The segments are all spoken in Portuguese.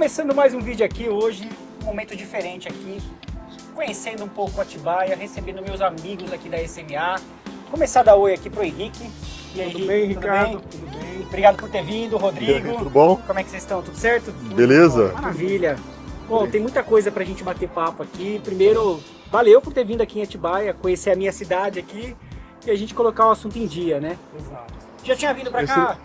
Começando mais um vídeo aqui hoje, um momento diferente aqui, conhecendo um pouco Atibaia, recebendo meus amigos aqui da SMA. Começar a dar oi aqui pro Henrique. E aí, Tudo bem, Ricardo? Bem? Tudo bem. Obrigado por ter vindo, Rodrigo. Tudo bom? Como é que vocês estão? Tudo certo? Beleza. Maravilha. Bom, tem muita coisa pra gente bater papo aqui. Primeiro, valeu por ter vindo aqui em Atibaia, conhecer a minha cidade aqui e a gente colocar o assunto em dia, né? Exato. Já tinha vindo pra cá?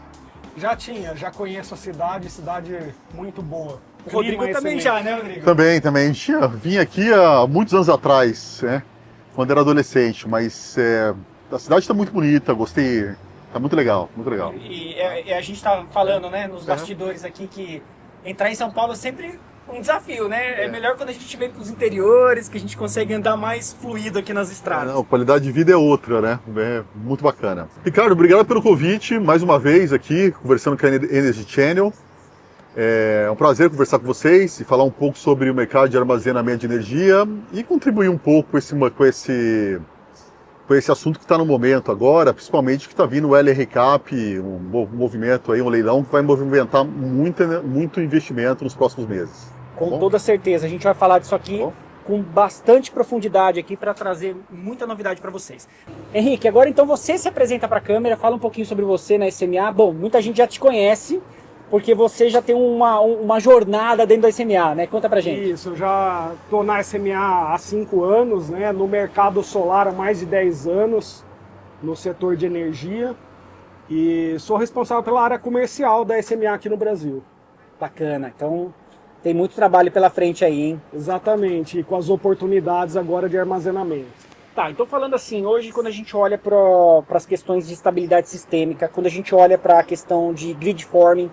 Já conheço a cidade muito boa. O Rodrigo Clima também excelente. já, né, Rodrigo? Também. Vim aqui há muitos anos atrás, né? Quando era adolescente, mas a cidade está muito bonita, gostei. Tá muito legal, muito legal. E a gente tá falando, né, nos bastidores aqui que entrar em São Paulo é sempre um desafio, né? É melhor quando a gente vem pros interiores, que a gente consegue andar mais fluido aqui nas estradas. Não, qualidade de vida é outra, né? É muito bacana. Ricardo, obrigado pelo convite, mais uma vez aqui, conversando com a Energy Channel. É um prazer conversar com vocês e falar um pouco sobre o mercado de armazenamento de energia e contribuir um pouco com esse assunto que está no momento agora, principalmente que está vindo o LR Cap, um movimento aí, um leilão que vai movimentar muito investimento nos próximos meses. Com toda certeza, a gente vai falar disso aqui com bastante profundidade aqui para trazer muita novidade para vocês. Henrique, agora então você se apresenta para a câmera, fala um pouquinho sobre você na SMA. Bom, muita gente já te conhece, porque você já tem uma jornada dentro da SMA, né? Conta pra gente. Isso, eu já estou na SMA há 5 anos, né? No mercado solar há mais de 10 anos, no setor de energia. E sou responsável pela área comercial da SMA aqui no Brasil. Bacana, então tem muito trabalho pela frente aí, hein? Exatamente, e com as oportunidades agora de armazenamento. Tá, então falando assim, hoje quando a gente olha para as questões de estabilidade sistêmica, quando a gente olha para a questão de grid forming,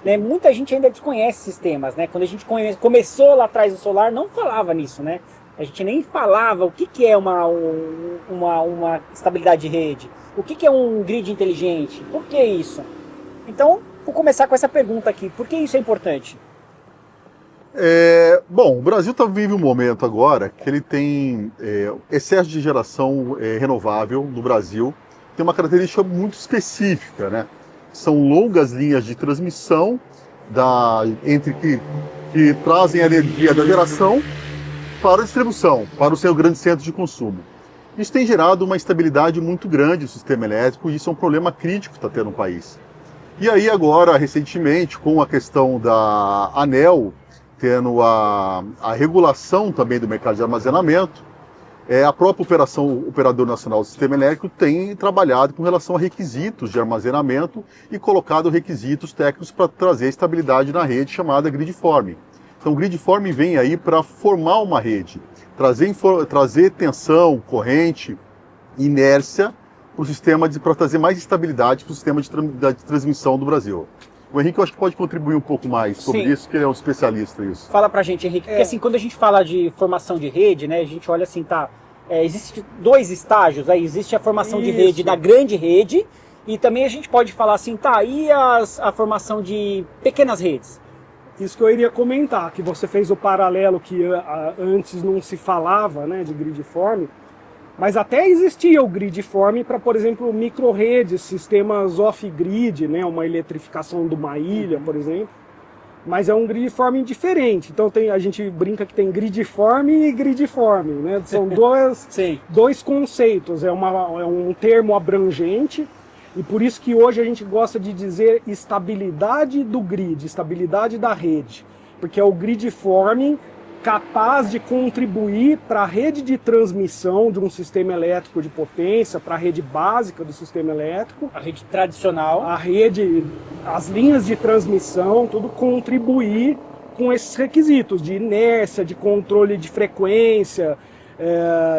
né, muita gente ainda desconhece sistemas, né? Quando a gente começou lá atrás do solar, não falava nisso, né? A gente nem falava o que é uma estabilidade de rede, o que é um grid inteligente, por que isso? Então, vou começar com essa pergunta aqui, por que isso é importante? Bom, o Brasil vive um momento agora que ele tem excesso de geração renovável no Brasil, tem uma característica muito específica, né? São longas linhas de transmissão que trazem a energia da geração para a distribuição, para o seu grande centro de consumo. Isso tem gerado uma instabilidade muito grande no sistema elétrico e isso é um problema crítico que está tendo no país. E aí agora, recentemente, com a questão da ANEEL, tendo a regulação também do mercado de armazenamento, a própria Operador Nacional do Sistema Elétrico tem trabalhado com relação a requisitos de armazenamento e colocado requisitos técnicos para trazer estabilidade na rede, chamada grid forming. Então o grid forming vem aí para formar uma rede, trazer tensão, corrente, inércia para o sistema, para trazer mais estabilidade para o sistema de transmissão do Brasil. O Henrique, eu acho que pode contribuir um pouco mais sobre isso, porque ele é um especialista nisso. Fala pra gente, Henrique, porque assim, quando a gente fala de formação de rede, né, a gente olha assim, existe 2 estágios, aí existe a formação de rede da grande rede, e também a gente pode falar assim, e a formação de pequenas redes? Isso que eu iria comentar, que você fez o paralelo que antes não se falava, né, de grid forming, mas até existia o grid forming para, por exemplo, micro-redes, sistemas off-grid, né, uma eletrificação de uma ilha, por exemplo. Mas é um grid forming diferente. Então a gente brinca que tem grid forming e grid forming, né? São dois conceitos, é um termo abrangente. E por isso que hoje a gente gosta de dizer estabilidade do grid, estabilidade da rede. Porque é o grid forming capaz de contribuir para a rede de transmissão de um sistema elétrico de potência, para a rede básica do sistema elétrico. A rede tradicional. As linhas de transmissão, tudo contribuir com esses requisitos de inércia, de controle de frequência,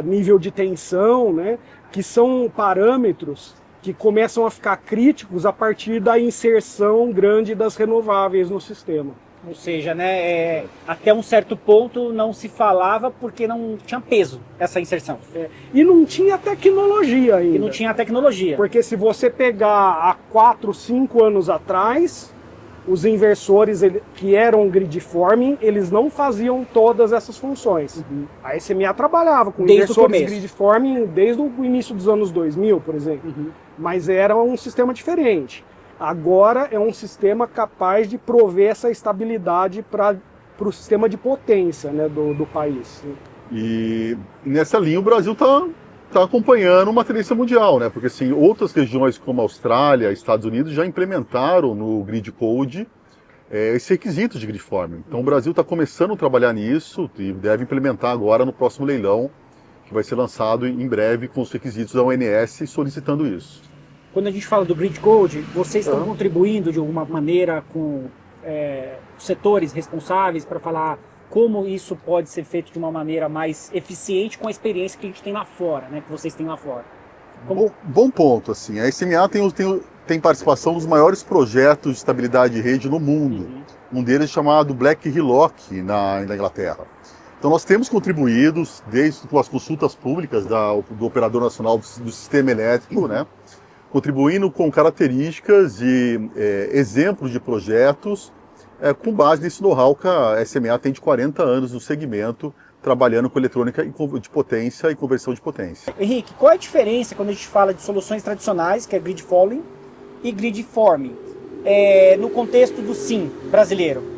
nível de tensão, né, que são parâmetros que começam a ficar críticos a partir da inserção grande das renováveis no sistema. Ou seja, né, até um certo ponto não se falava porque não tinha peso essa inserção. E não tinha tecnologia ainda. E não tinha tecnologia. Porque se você pegar há 4, 5 anos atrás, os inversores que eram grid forming, eles não faziam todas essas funções. A SMA trabalhava com inversores grid forming desde o início dos anos 2000, por exemplo. Mas era um sistema diferente. Agora é um sistema capaz de prover essa estabilidade para o sistema de potência, né, do país. E nessa linha o Brasil está acompanhando uma tendência mundial, né? Porque assim, outras regiões como a Austrália, Estados Unidos já implementaram no Grid Code esse requisito de grid forming. Então o Brasil está começando a trabalhar nisso e deve implementar agora no próximo leilão, que vai ser lançado em breve com os requisitos da ONS solicitando isso. Quando a gente fala do Grid Code, vocês estão contribuindo de alguma maneira com os setores responsáveis para falar como isso pode ser feito de uma maneira mais eficiente com a experiência que a gente tem lá fora, né? Que vocês têm lá fora. Bom ponto. Assim, a SMA tem participação dos maiores projetos de estabilidade de rede no mundo. Um deles chamado Black Hillock, na Inglaterra. Então nós temos contribuído, desde com as consultas públicas do Operador Nacional do Sistema Elétrico, né? Contribuindo com características e exemplos de projetos com base nesse know-how que a SMA tem de 40 anos no segmento, trabalhando com eletrônica de potência e conversão de potência. Henrique, qual é a diferença quando a gente fala de soluções tradicionais, que é grid following, e grid forming, no contexto do SIM brasileiro?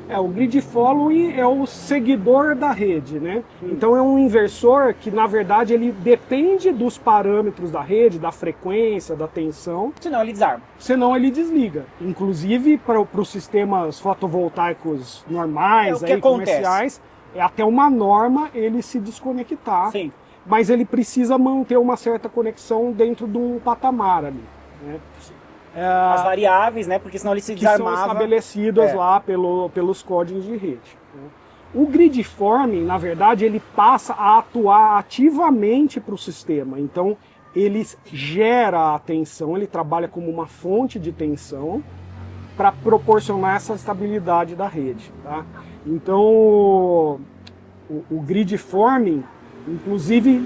O grid following é o seguidor da rede, né? Então é um inversor que, na verdade, ele depende dos parâmetros da rede, da frequência, da tensão. Senão ele desarma. Senão ele desliga. Inclusive para os sistemas fotovoltaicos normais, comerciais, até uma norma ele se desconectar. Sim. Mas ele precisa manter uma certa conexão dentro de um patamar ali, né? As variáveis, né? Porque senão ele se desarmava. Que são estabelecidas lá pelos códigos de rede. O grid forming, na verdade, ele passa a atuar ativamente para o sistema. Então, ele gera a tensão, ele trabalha como uma fonte de tensão para proporcionar essa estabilidade da rede. Tá? Então, o grid forming, inclusive,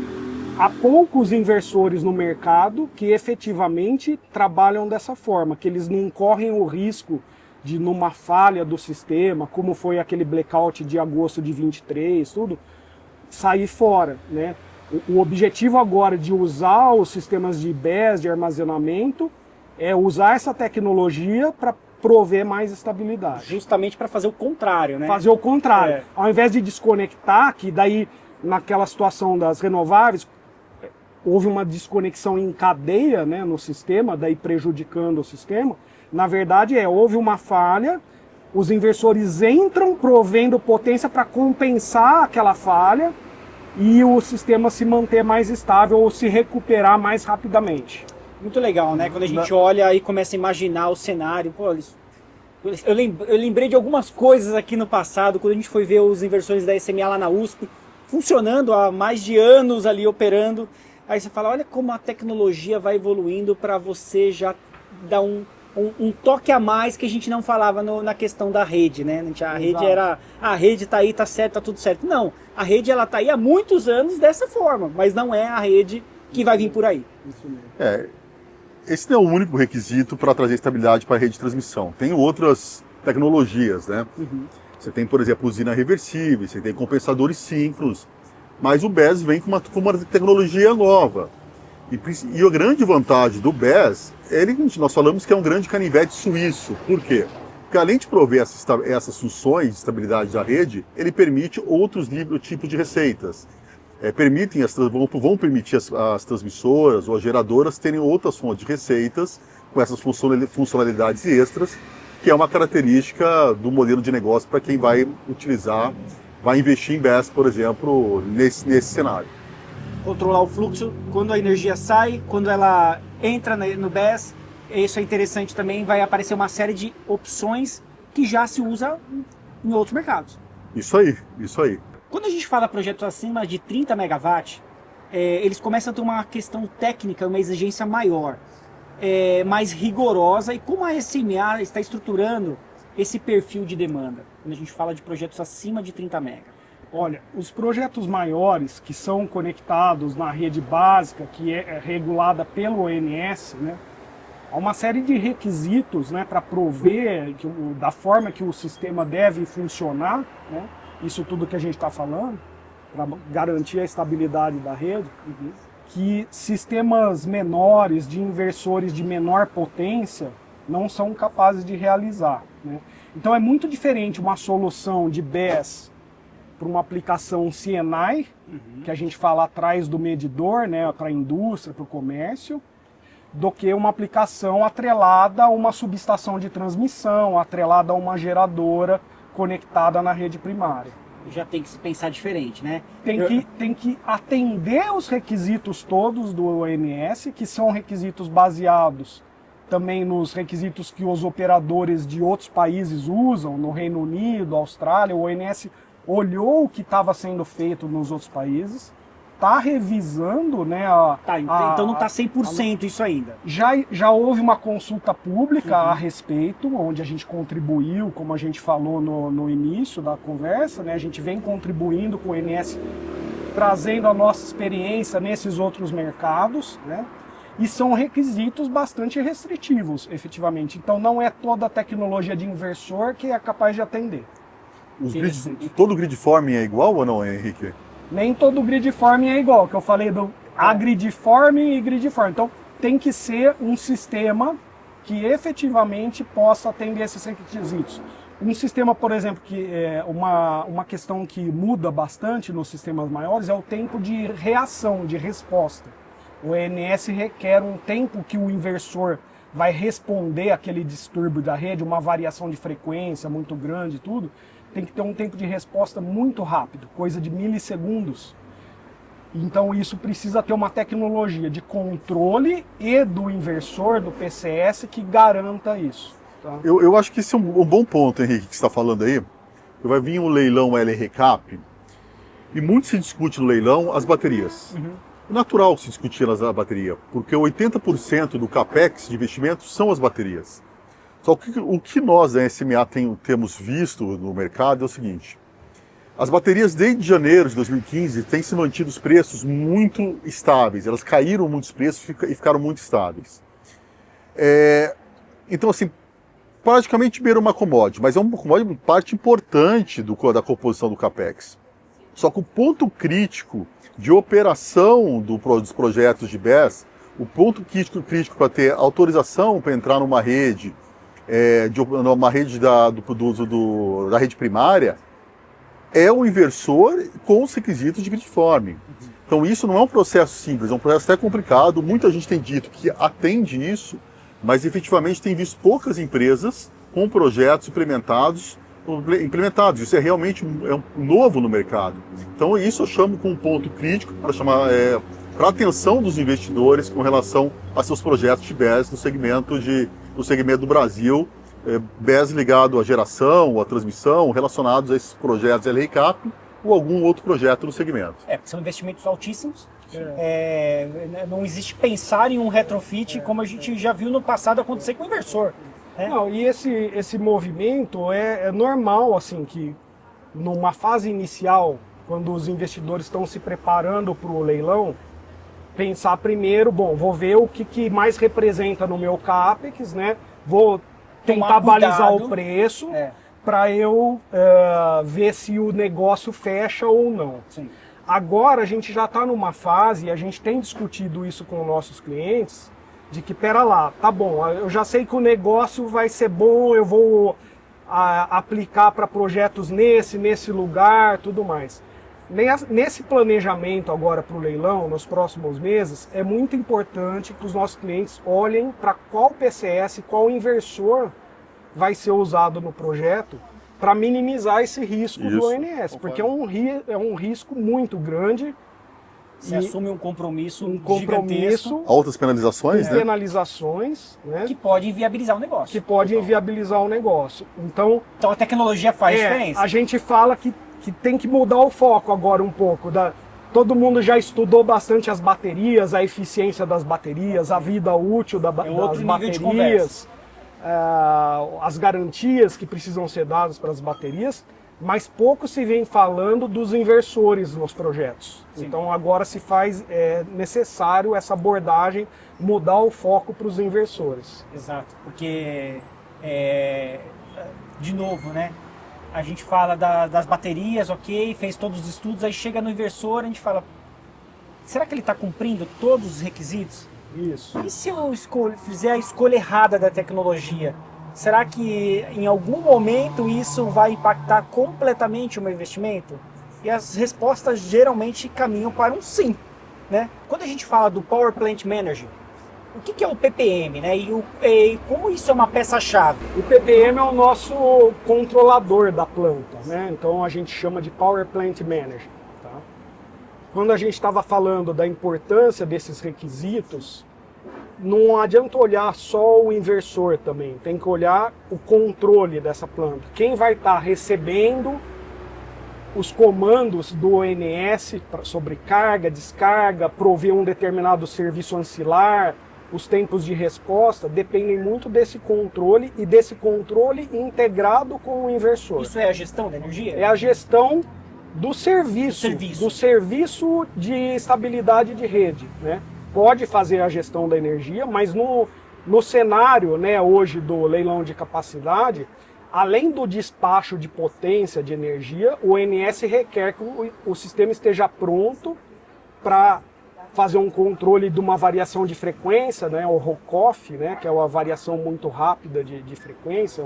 há poucos inversores no mercado que efetivamente trabalham dessa forma, que eles não correm o risco de, numa falha do sistema, como foi aquele blackout de agosto de 23, tudo, sair fora, né? O objetivo agora de usar os sistemas de BESS, de armazenamento, é usar essa tecnologia para prover mais estabilidade. Justamente para fazer o contrário, né? Fazer o contrário. Ao invés de desconectar, que daí, naquela situação das renováveis, houve uma desconexão em cadeia, né, no sistema, daí prejudicando o sistema. Na verdade, houve uma falha, os inversores entram provendo potência para compensar aquela falha e o sistema se manter mais estável ou se recuperar mais rapidamente. Muito legal, né? Quando a gente olha e começa a imaginar o cenário. Pô, eu lembrei de algumas coisas aqui no passado, quando a gente foi ver os inversores da SMA lá na USP, funcionando há mais de anos ali, operando. Aí você fala, olha como a tecnologia vai evoluindo para você já dar um toque a mais que a gente não falava na questão da rede, né? A rede era, a rede tá aí, tá certo, tá tudo certo. Não, a rede ela tá aí há muitos anos dessa forma, mas não é a rede que vai vir por aí. Isso mesmo. Esse não é o único requisito para trazer estabilidade para a rede de transmissão. Tem outras tecnologias, né? Você tem, por exemplo, usina reversível, você tem compensadores síncronos, mas o BESS vem com uma tecnologia nova. E a grande vantagem do BESS, nós falamos que é um grande canivete suíço. Por quê? Porque além de prover essas funções de estabilidade da rede, ele permite outros tipos de receitas. Vão permitir as transmissoras ou as geradoras terem outras fontes de receitas com essas funcionalidades extras, que é uma característica do modelo de negócio para quem vai investir em BESS, por exemplo, nesse cenário. Controlar o fluxo, quando a energia sai, quando ela entra no BESS, isso é interessante também, vai aparecer uma série de opções que já se usa em outros mercados. Isso aí. Quando a gente fala projetos acima de 30 MW, eles começam a ter uma questão técnica, uma exigência maior, mais rigorosa. E como a SMA está estruturando esse perfil de demanda, quando a gente fala de projetos acima de 30 MW? Olha, os projetos maiores que são conectados na rede básica, que é regulada pelo ONS, né, há uma série de requisitos, né, para prover da forma que o sistema deve funcionar, né, isso tudo que a gente está falando, para garantir a estabilidade da rede, que sistemas menores, de inversores de menor potência, não são capazes de realizar, né? Então é muito diferente uma solução de BESS para uma aplicação CNI, que a gente fala atrás do medidor, né, para a indústria, para o comércio, do que uma aplicação atrelada a uma subestação de transmissão, atrelada a uma geradora conectada na rede primária. Já tem que se pensar diferente, né? Tem que atender os requisitos todos do ONS, que são requisitos baseados também nos requisitos que os operadores de outros países usam, no Reino Unido, Austrália. O ONS olhou o que estava sendo feito nos outros países, está revisando, né? Então não está 100% isso ainda. Já houve uma consulta pública a respeito, onde a gente contribuiu, como a gente falou no início da conversa, né? A gente vem contribuindo com o ONS, trazendo a nossa experiência nesses outros mercados, né? E são requisitos bastante restritivos, efetivamente. Então não é toda a tecnologia de inversor que é capaz de atender. Todo grid forming é igual ou não, Henrique? Nem todo grid forming é igual, que eu falei do grid forming e grid forming. Então tem que ser um sistema que efetivamente possa atender esses requisitos. Um sistema, por exemplo, que é uma questão que muda bastante nos sistemas maiores é o tempo de reação, de resposta. O ENS requer um tempo que o inversor vai responder àquele distúrbio da rede, uma variação de frequência muito grande e tudo. Tem que ter um tempo de resposta muito rápido, coisa de milissegundos. Então isso precisa ter uma tecnologia de controle e do inversor, do PCS, que garanta isso. Tá? Eu acho que esse é um bom ponto, Henrique, que você está falando aí. Vai vir um leilão LRCAP e muito se discute no leilão as baterias. É natural se discutir a bateria, porque 80% do CAPEX de investimentos são as baterias. Só que o que nós da SMA temos visto no mercado é o seguinte: as baterias desde janeiro de 2015 têm se mantido os preços muito estáveis, elas caíram muitos preços e ficaram muito estáveis. Então assim, praticamente beira uma commodity, mas é uma commodity parte importante da composição do CAPEX. Só que o ponto crítico de operação dos projetos de BESS, o ponto crítico para ter autorização para entrar numa rede, numa rede da rede primária, é o inversor com os requisitos de grid forming. Então isso não é um processo simples, é um processo até complicado. Muita gente tem dito que atende isso, mas efetivamente tem visto poucas empresas com projetos implementados. Isso é realmente novo no mercado. Então isso eu chamo como um ponto crítico para chamar para a atenção dos investidores com relação a seus projetos de BESS no segmento do Brasil, BESS ligado à geração, à transmissão, relacionados a esses projetos LRCAP ou algum outro projeto no segmento. Porque são investimentos altíssimos. Não existe pensar em um retrofit como a gente já viu no passado acontecer com o inversor. Não, e esse movimento é normal, assim, que numa fase inicial, quando os investidores estão se preparando para o leilão, pensar primeiro, vou ver o que mais representa no meu CAPEX, né? Vou tentar balizar o preço para eu ver se o negócio fecha ou não. Sim. Agora a gente já está numa fase, e a gente tem discutido isso com nossos clientes, de que, pera lá, tá bom, eu já sei que o negócio vai ser bom, eu vou aplicar para projetos nesse lugar, tudo mais. Nesse planejamento agora para o leilão, nos próximos meses, é muito importante que os nossos clientes olhem para qual PCS, qual inversor vai ser usado no projeto para minimizar esse risco do ONS, porque é um risco muito grande. Você assume um compromisso gigantesco. Altas penalizações, né? Penalizações, né? Que podem inviabilizar o negócio. Então a tecnologia faz diferença. A gente fala que tem que mudar o foco agora um pouco. Todo mundo já estudou bastante as baterias, a eficiência das baterias, a vida útil das baterias, as garantias que precisam ser dadas para as baterias. Mas pouco se vem falando dos inversores nos projetos. Sim. Então agora se faz necessário essa abordagem, mudar o foco para os inversores. Exato, porque, de novo, né? A gente fala das baterias, ok, fez todos os estudos, aí chega no inversor, a gente fala, será que ele está cumprindo todos os requisitos? Isso. E se eu fizer a escolha errada da tecnologia? Será que em algum momento isso vai impactar completamente o meu investimento? E as respostas geralmente caminham para um sim, né? Quando a gente fala do Power Plant Manager, o que é o PPM, né? E como isso é uma peça-chave? O PPM é o nosso controlador da planta, né? Então a gente chama de Power Plant Manager. Tá? Quando a gente estava falando da importância desses requisitos, não adianta olhar só o inversor também, tem que olhar o controle dessa planta. Quem vai estar recebendo os comandos do ONS sobre carga, descarga, prover um determinado serviço ancilar, os tempos de resposta, dependem muito desse controle e desse controle integrado com o inversor. Isso é a gestão da energia? É a gestão do serviço de estabilidade de rede, né? Pode fazer a gestão da energia, mas no cenário, né, hoje do leilão de capacidade, além do despacho de potência de energia, o ONS requer que o sistema esteja pronto para fazer um controle de uma variação de frequência, né, o ROCOF, né, que é uma variação muito rápida de frequência,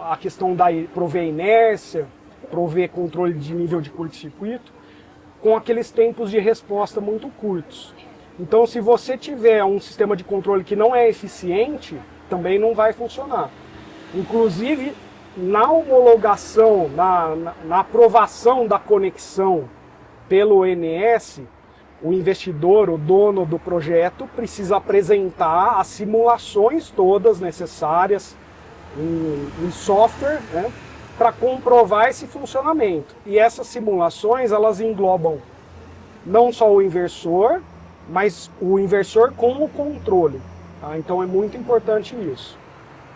a questão da prover inércia, prover controle de nível de curto-circuito, com aqueles tempos de resposta muito curtos. Então, se você tiver um sistema de controle que não é eficiente, também não vai funcionar. Inclusive, na homologação, na aprovação da conexão pelo ONS, o investidor, o dono do projeto, precisa apresentar as simulações todas necessárias em software, né, para comprovar esse funcionamento. E essas simulações, elas englobam não só o inversor, mas o inversor com o controle. Tá? Então é muito importante isso.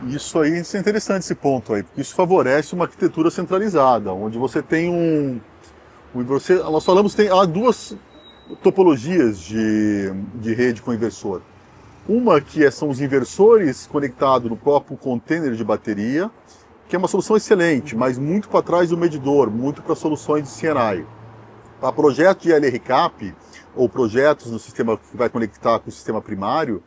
Isso aí, isso é interessante esse ponto aí, porque isso favorece uma arquitetura centralizada, onde você tem nós falamos que há duas topologias de rede com inversor. Uma que são os inversores conectados no próprio container de bateria, que é uma solução excelente, mas muito para trás do medidor, muito para soluções de CNI. Para projetos de LRCAP, ou projetos no sistema que vai conectar com o sistema primário,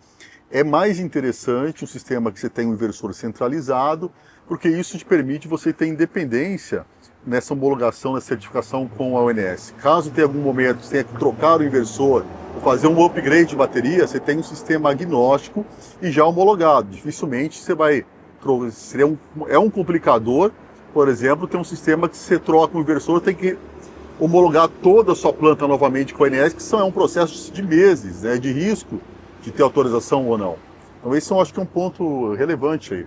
é mais interessante um sistema que você tem um inversor centralizado, porque isso te permite você ter independência nessa homologação, nessa certificação com a ONS. Caso tenha algum momento você tenha que trocar o inversor ou fazer um upgrade de bateria, você tem um sistema agnóstico e já homologado. Dificilmente você vai... É um complicador, por exemplo, ter um sistema que você troca o inversor, tem que homologar toda a sua planta novamente com a ONS, que é um processo de meses, né, de risco de ter autorização ou não. Então esse eu acho que é um ponto relevante aí.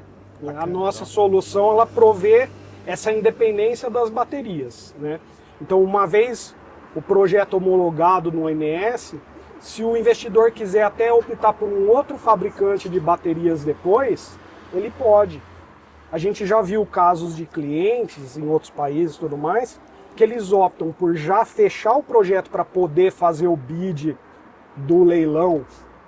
A nossa solução, ela provê essa independência das baterias, né? Então, uma vez o projeto homologado no ONS, se o investidor quiser até optar por um outro fabricante de baterias depois, ele pode. A gente já viu casos de clientes em outros países e tudo mais, que eles optam por já fechar o projeto para poder fazer o bid do leilão.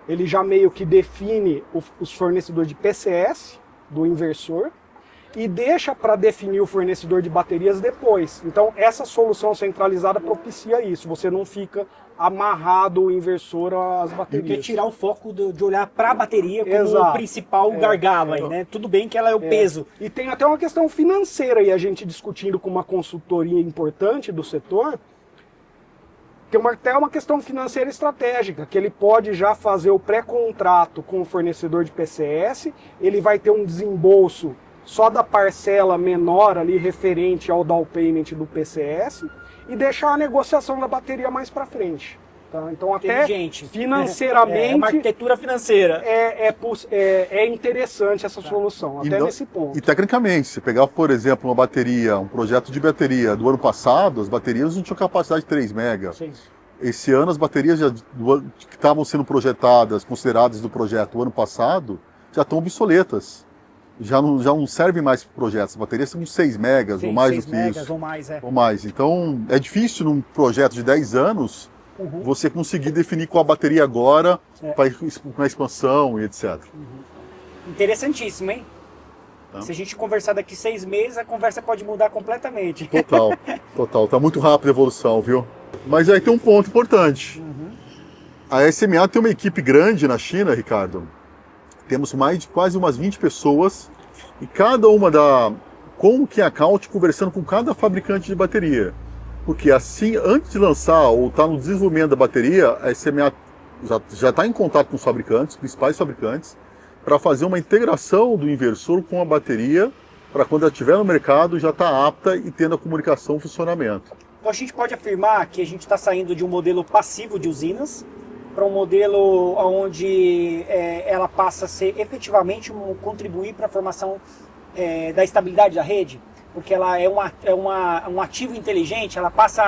Ele já meio que define os fornecedores de PCS do inversor e deixa para definir o fornecedor de baterias depois. Então, essa solução centralizada propicia isso. Você não fica amarrado o inversor às baterias. Porque tirar o foco de olhar para a bateria como Exato. o principal gargalo aí, né? Tudo bem que ela é o peso. E tem até uma questão financeira aí, a gente discutindo com uma consultoria importante do setor, tem até uma questão financeira estratégica, que ele pode já fazer o pré-contrato com o fornecedor de PCS, ele vai ter um desembolso só da parcela menor ali referente ao down payment do PCS e deixar a negociação da bateria mais para frente. Tá? Então até financeiramente... É uma arquitetura financeira. É interessante essa solução, até nesse ponto. E tecnicamente, se pegar, por exemplo, uma bateria, um projeto de bateria do ano passado, as baterias não tinham capacidade de 3 MB. Sim. Esse ano as baterias que estavam sendo projetadas, consideradas do projeto do ano passado, já estão obsoletas. Já não servem mais para projetos. As baterias são 6 megas ou mais do que isso. Ou mais, Então, é difícil num projeto de 10 anos você conseguir definir qual a bateria agora para a expansão e etc. Interessantíssimo, hein? Tá. Se a gente conversar daqui 6 meses, a conversa pode mudar completamente. Total. Tá muito rápida a evolução, viu? Mas aí tem um ponto importante. A SMA tem uma equipe grande na China, Ricardo. Temos mais de quase umas 20 pessoas e cada uma com o Key Account conversando com cada fabricante de bateria. Porque assim, antes de lançar ou estar no desenvolvimento da bateria, a SMA já está em contato com os fabricantes, principais fabricantes, para fazer uma integração do inversor com a bateria, para quando ela estiver no mercado já estar apta e tendo a comunicação e funcionamento. Então a gente pode afirmar que a gente está saindo de um modelo passivo de usinas para um modelo onde ela passa a ser efetivamente contribuir para a formação da estabilidade da rede, porque ela é um ativo inteligente, ela passa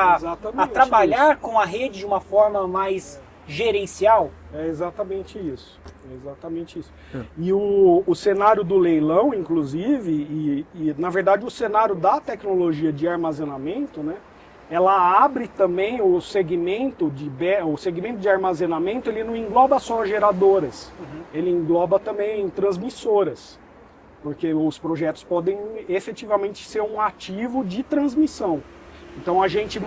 a trabalhar isso com a rede de uma forma mais gerencial. É exatamente isso. É exatamente isso. E o cenário do leilão, inclusive, e na verdade o cenário da tecnologia de armazenamento, né? Ela abre também o segmento de armazenamento, ele não engloba só geradoras, ele engloba também transmissoras, porque os projetos podem efetivamente ser um ativo de transmissão. Então a gente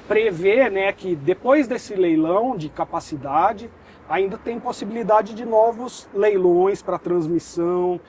prevê, né, que depois desse leilão de capacidade, ainda tem possibilidade de novos leilões para transmissão,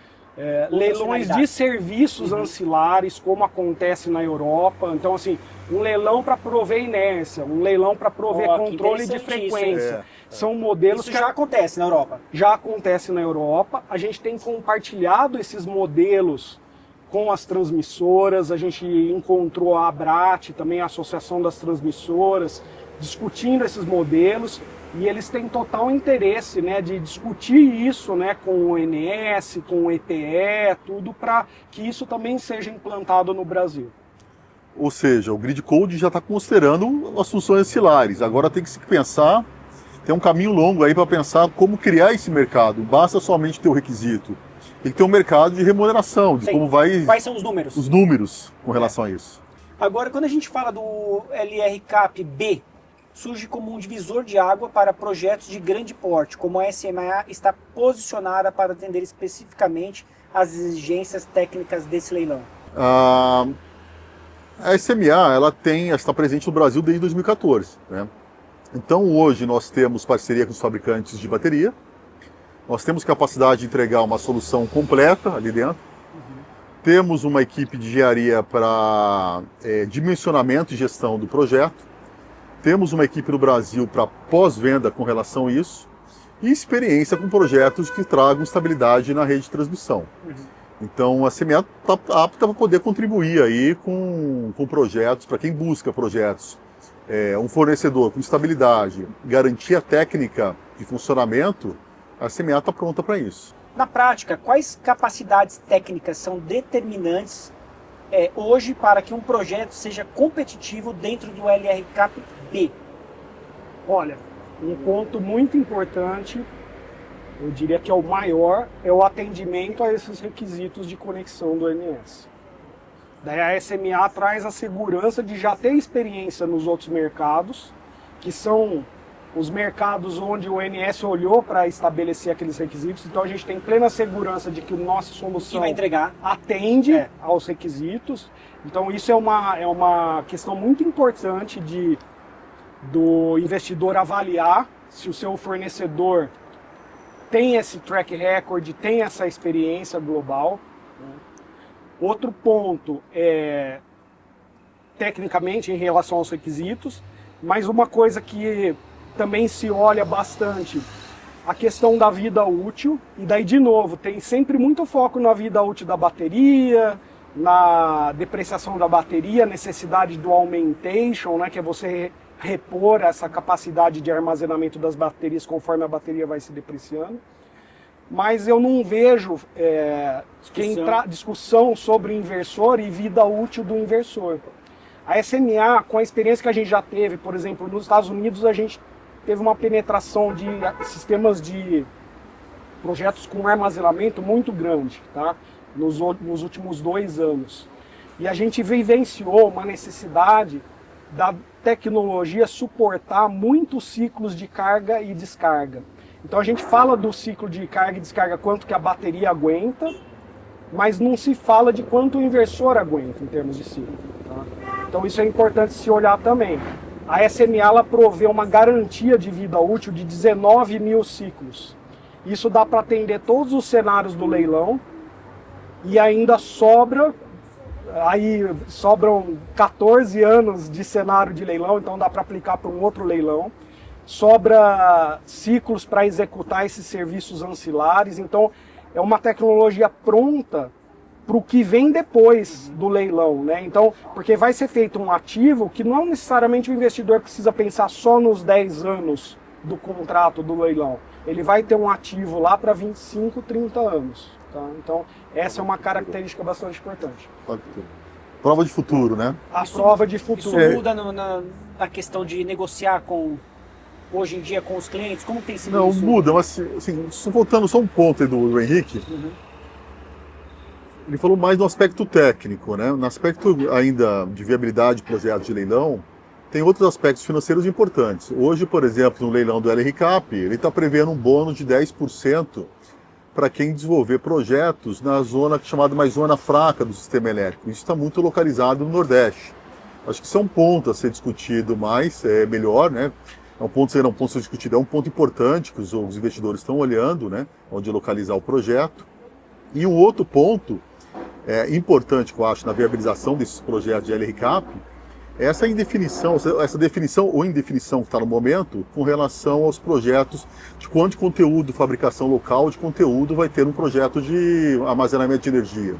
leilões de serviços ancilares, como acontece na Europa. Então, assim, um leilão para prover inércia, um leilão para prover controle de frequência. São modelos Isso já acontece na Europa. Já acontece na Europa. A gente tem compartilhado esses modelos com as transmissoras. A gente encontrou a ABRAT, também a Associação das Transmissoras, discutindo esses modelos. E eles têm total interesse, né, de discutir isso, né, com o ONS, com o EPE, tudo para que isso também seja implantado no Brasil. Ou seja, o Grid Code já está considerando as funções ancilares. Agora tem que se pensar, tem um caminho longo aí para pensar como criar esse mercado. Basta somente ter o requisito. Tem que ter um mercado de remuneração, de como vai... Quais são os números? Os números com relação a isso. Agora, quando a gente fala do LRCAP-B, surge como um divisor de água para projetos de grande porte, como a SMA está posicionada para atender especificamente às exigências técnicas desse leilão? A SMA ela está presente no Brasil desde 2014. Né? Então hoje nós temos parceria com os fabricantes de bateria, nós temos capacidade de entregar uma solução completa ali dentro, temos uma equipe de engenharia para dimensionamento e gestão do projeto, temos uma equipe no Brasil para pós-venda com relação a isso e experiência com projetos que tragam estabilidade na rede de transmissão. Então a SMA está apta para poder contribuir aí com projetos, para quem busca projetos, um fornecedor com estabilidade, garantia técnica de funcionamento, a SMA está pronta para isso. Na prática, quais capacidades técnicas são determinantes hoje para que um projeto seja competitivo dentro do LRCAP-B? Olha, um ponto muito importante, eu diria que é o maior, é o atendimento a esses requisitos de conexão do ONS. Daí a SMA traz a segurança de já ter experiência nos outros mercados, que são os mercados onde o ONS olhou para estabelecer aqueles requisitos. Então a gente tem plena segurança de que a nossa solução vai entregar, atende aos requisitos. Então isso é uma questão muito importante do investidor avaliar se o seu fornecedor tem esse track record, tem essa experiência global. Outro ponto é tecnicamente em relação aos requisitos, mas uma coisa que também se olha bastante, a questão da vida útil, e daí de novo, tem sempre muito foco na vida útil da bateria, na depreciação da bateria, necessidade do augmentation, né, que é você repor essa capacidade de armazenamento das baterias conforme a bateria vai se depreciando. Mas eu não vejo discussão sobre inversor e vida útil do inversor. A SMA, com a experiência que a gente já teve, por exemplo, nos Estados Unidos, a gente teve uma penetração de sistemas de projetos com armazenamento muito grande, tá? Nos últimos 2 anos. E a gente vivenciou uma necessidade da tecnologia suportar muitos ciclos de carga e descarga. Então a gente fala do ciclo de carga e descarga, quanto que a bateria aguenta, mas não se fala de quanto o inversor aguenta em termos de ciclo. Tá? Então isso é importante se olhar também. a SMA ela provê uma garantia de vida útil de 19 mil ciclos. Isso dá para atender todos os cenários do leilão e ainda sobram 14 anos de cenário de leilão, então dá para aplicar para um outro leilão. Sobra ciclos para executar esses serviços ancilares, então é uma tecnologia pronta para o que vem depois do leilão, né? Então, porque vai ser feito um ativo que não necessariamente o investidor precisa pensar só nos 10 anos do contrato do leilão. Ele vai ter um ativo lá para 25, 30 anos. Tá? Então, essa é uma característica bastante importante. Prova de futuro, né? A prova de futuro. Isso muda na questão de negociar hoje em dia com os clientes? Como tem sido Não, isso? muda, mas assim, voltando só um ponto aí do Henrique, ele falou mais no aspecto técnico, né? No aspecto ainda de viabilidade de projetos de leilão, tem outros aspectos financeiros importantes. Hoje, por exemplo, no leilão do LRCAP, ele está prevendo um bônus de 10% para quem desenvolver projetos na zona chamada mais zona fraca do sistema elétrico. Isso está muito localizado no Nordeste. Acho que isso é um ponto a ser discutido mais, melhor, né? É um ponto a ser discutido, é um ponto importante que os investidores estão olhando, né? Onde localizar o projeto. E um outro ponto importante que eu acho na viabilização desses projetos de LRCAP é essa definição ou indefinição que está no momento com relação aos projetos de quanto de conteúdo, fabricação local de conteúdo vai ter um projeto de armazenamento de energia.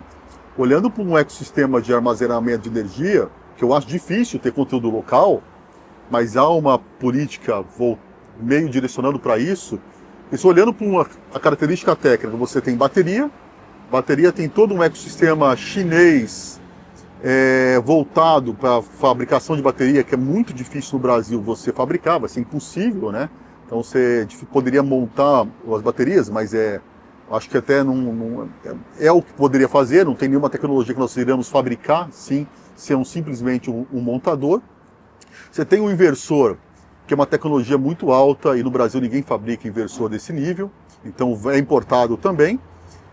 Olhando para um ecossistema de armazenamento de energia, que eu acho difícil ter conteúdo local, mas há uma política meio direcionando para isso. Isso olhando para a característica técnica, você tem bateria tem todo um ecossistema chinês voltado para a fabricação de bateria, que é muito difícil no Brasil você fabricar, vai ser impossível, né? Então você poderia montar as baterias, mas acho que até não é o que poderia fazer, não tem nenhuma tecnologia que nós iremos fabricar, sim, ser simplesmente um montador. Você tem um inversor, que é uma tecnologia muito alta, e no Brasil ninguém fabrica inversor desse nível, então é importado também.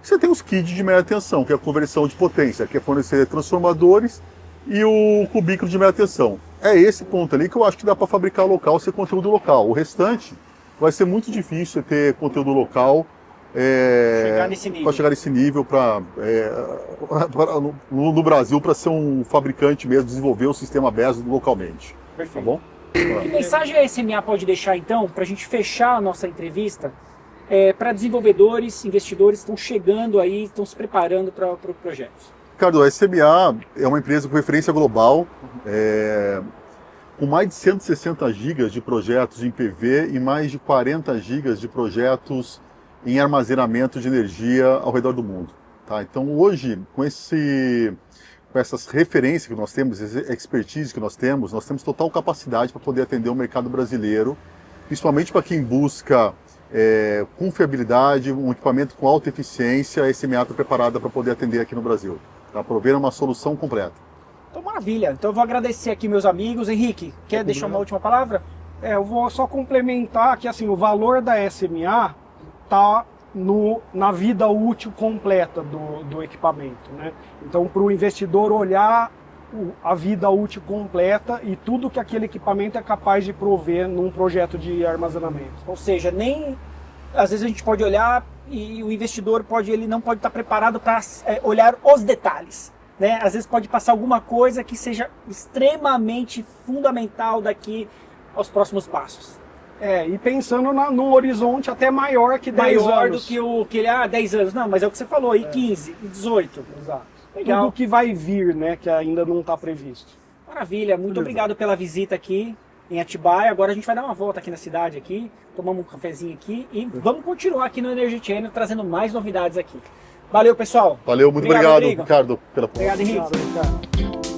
Você tem os kits de média tensão, que é a conversão de potência, que é fornecer transformadores, e o cubículo de média tensão. É esse ponto ali que eu acho que dá para fabricar local, ser conteúdo local. O restante vai ser muito difícil ter conteúdo local para chegar nesse nível no Brasil, para ser um fabricante mesmo, desenvolver o sistema BES localmente. Perfeito. Tá bom? Que mensagem a SMA pode deixar então, para a gente fechar a nossa entrevista, para desenvolvedores, investidores que estão chegando aí, estão se preparando para o projeto? Ricardo, a SMA é uma empresa com referência global, com mais de 160 gigas de projetos em PV e mais de 40 gigas de projetos em armazenamento de energia ao redor do mundo. Tá? Então hoje, com essas referências que nós temos, essa expertise que nós temos total capacidade para poder atender o mercado brasileiro, principalmente para quem busca confiabilidade, um equipamento com alta eficiência. A SMA está preparada para poder atender aqui no Brasil, para prover uma solução completa. Então, maravilha. Então eu vou agradecer aqui meus amigos. Henrique, quer deixar uma última palavra? Eu vou só complementar que assim, o valor da SMA está na vida útil completa do equipamento, né? Então, para o investidor olhar a vida útil completa e tudo que aquele equipamento é capaz de prover num projeto de armazenamento. Ou seja, às vezes a gente pode olhar e o investidor ele não pode estar preparado para olhar os detalhes, né? Às vezes pode passar alguma coisa que seja extremamente fundamental daqui aos próximos passos. E pensando num horizonte até maior que 10 anos. Maior do que ele, 10 anos. Não, mas é o que você falou aí, 15, 18. Exato. Legal. Tudo que vai vir, né, que ainda não está previsto. Maravilha, muito obrigado pela visita aqui em Atibaia. Agora a gente vai dar uma volta aqui na cidade, tomamos um cafezinho aqui e vamos continuar aqui no Energy Channel trazendo mais novidades aqui. Valeu, pessoal. Valeu, muito obrigado Ricardo, pela oportunidade. Obrigado, Henrique. Obrigado, Ricardo.